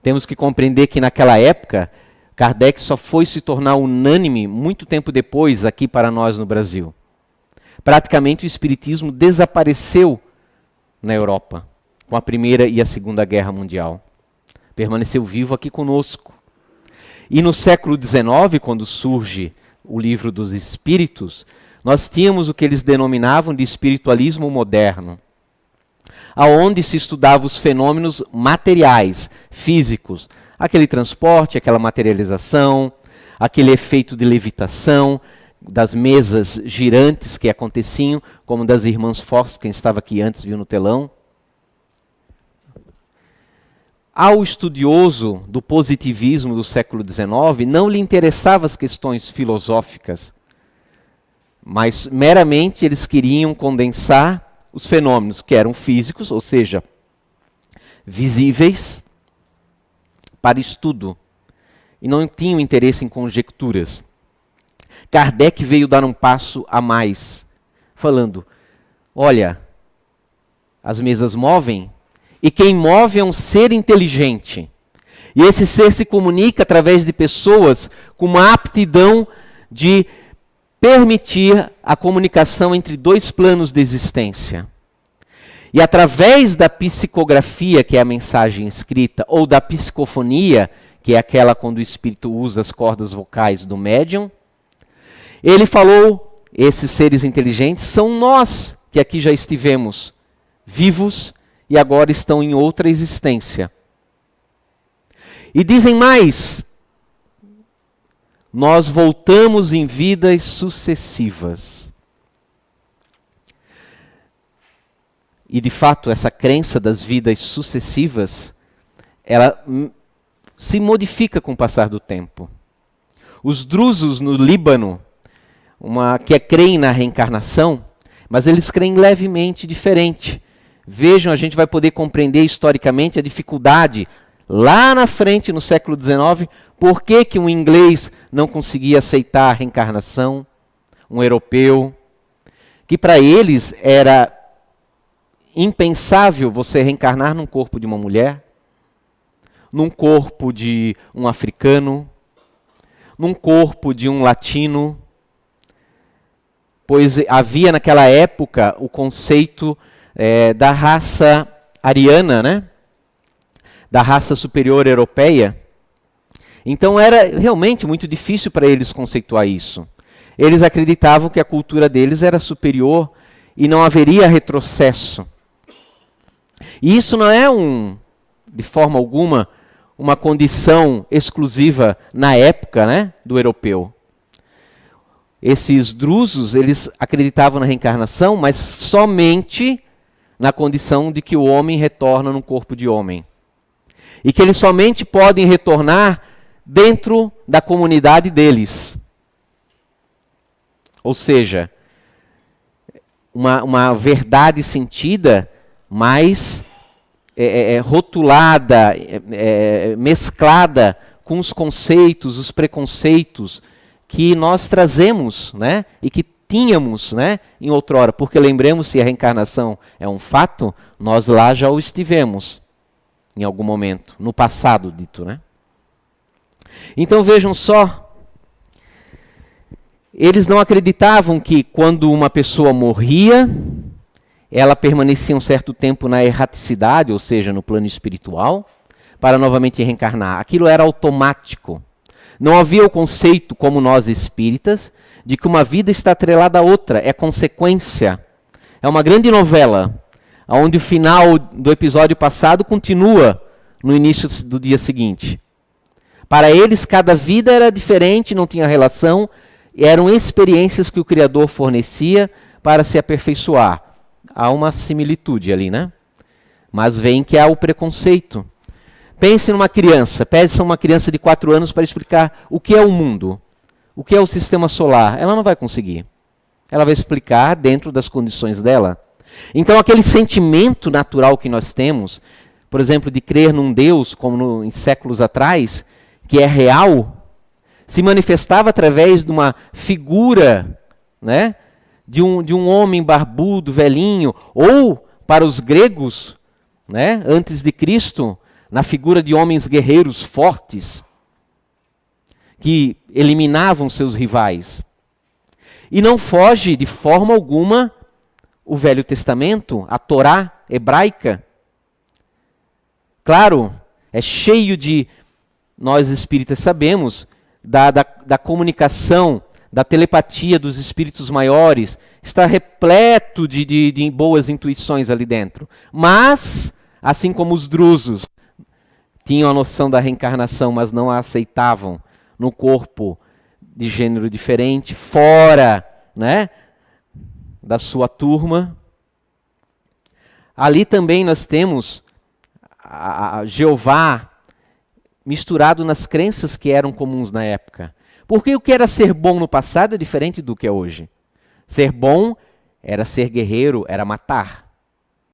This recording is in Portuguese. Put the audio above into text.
Temos que compreender que naquela época, Kardec só foi se tornar unânime muito tempo depois aqui para nós no Brasil. Praticamente o Espiritismo desapareceu na Europa, com a Primeira e a Segunda Guerra Mundial. Permaneceu vivo aqui conosco. E no século XIX, quando surge o Livro dos Espíritos, nós tínhamos o que eles denominavam de espiritualismo moderno, aonde se estudava os fenômenos materiais, físicos, aquele transporte, aquela materialização, aquele efeito de levitação, das mesas girantes que aconteciam, como das irmãs Fox, quem estava aqui antes viu no telão. Ao estudioso do positivismo do século XIX, não lhe interessavam as questões filosóficas, mas meramente eles queriam condensar os fenômenos que eram físicos, ou seja, visíveis, para estudo, e não tinham interesse em conjecturas. Kardec veio dar um passo a mais, falando, olha, as mesas movem, e quem move é um ser inteligente. E esse ser se comunica através de pessoas com uma aptidão de permitir a comunicação entre dois planos de existência. E através da psicografia, que é a mensagem escrita, ou da psicofonia, que é aquela quando o espírito usa as cordas vocais do médium, ele falou, esses seres inteligentes são nós que aqui já estivemos vivos e agora estão em outra existência. E dizem mais, nós voltamos em vidas sucessivas. E de fato, essa crença das vidas sucessivas, ela se modifica com o passar do tempo. Os drusos no Líbano, que creem na reencarnação, mas eles creem levemente diferente. Vejam, a gente vai poder compreender historicamente a dificuldade lá na frente, no século XIX, por que um inglês não conseguia aceitar a reencarnação, um europeu, que para eles era impensável você reencarnar num corpo de uma mulher, num corpo de um africano, num corpo de um latino, pois havia naquela época o conceito da raça ariana, né? Da raça superior europeia. Então era realmente muito difícil para eles conceituar isso. Eles acreditavam que a cultura deles era superior e não haveria retrocesso. E isso não é, de forma alguma, uma condição exclusiva na época, né, do europeu. Esses drusos, eles acreditavam na reencarnação, mas somente na condição de que o homem retorna num corpo de homem. E que eles somente podem retornar dentro da comunidade deles. Ou seja, uma verdade sentida, mas rotulada, mesclada com os conceitos, os preconceitos que nós trazemos, né, e que tínhamos, né, em outrora. Porque lembremos, se a reencarnação é um fato, nós lá já o estivemos, em algum momento, no passado dito, né? Então vejam só, eles não acreditavam que quando uma pessoa morria, ela permanecia um certo tempo na erraticidade, ou seja, no plano espiritual, para novamente reencarnar. Aquilo era automático. Não havia o conceito, como nós espíritas, de que uma vida está atrelada à outra, é consequência. É uma grande novela, onde o final do episódio passado continua no início do dia seguinte. Para eles, cada vida era diferente, não tinha relação, eram experiências que o Criador fornecia para se aperfeiçoar. Há uma similitude ali, né? Mas vem que há o preconceito. Pense numa criança, peça uma criança de 4 anos para explicar o que é o mundo, o que é o sistema solar. Ela não vai conseguir. Ela vai explicar dentro das condições dela. Então aquele sentimento natural que nós temos, por exemplo, de crer num Deus, como em séculos atrás, que é real, se manifestava através de uma figura, né, de um homem barbudo, velhinho, ou, para os gregos, né, antes de Cristo, na figura de homens guerreiros fortes, que eliminavam seus rivais. E não foge de forma alguma o Velho Testamento, a Torá hebraica. Claro, é cheio de, nós espíritas sabemos, da comunicação, da telepatia dos espíritos maiores, está repleto de boas intuições ali dentro. Mas, assim como os drusos tinham a noção da reencarnação, mas não a aceitavam no corpo de gênero diferente, fora, né, da sua turma. Ali também nós temos a Jeová misturado nas crenças que eram comuns na época. Porque o que era ser bom no passado é diferente do que é hoje. Ser bom era ser guerreiro, era matar.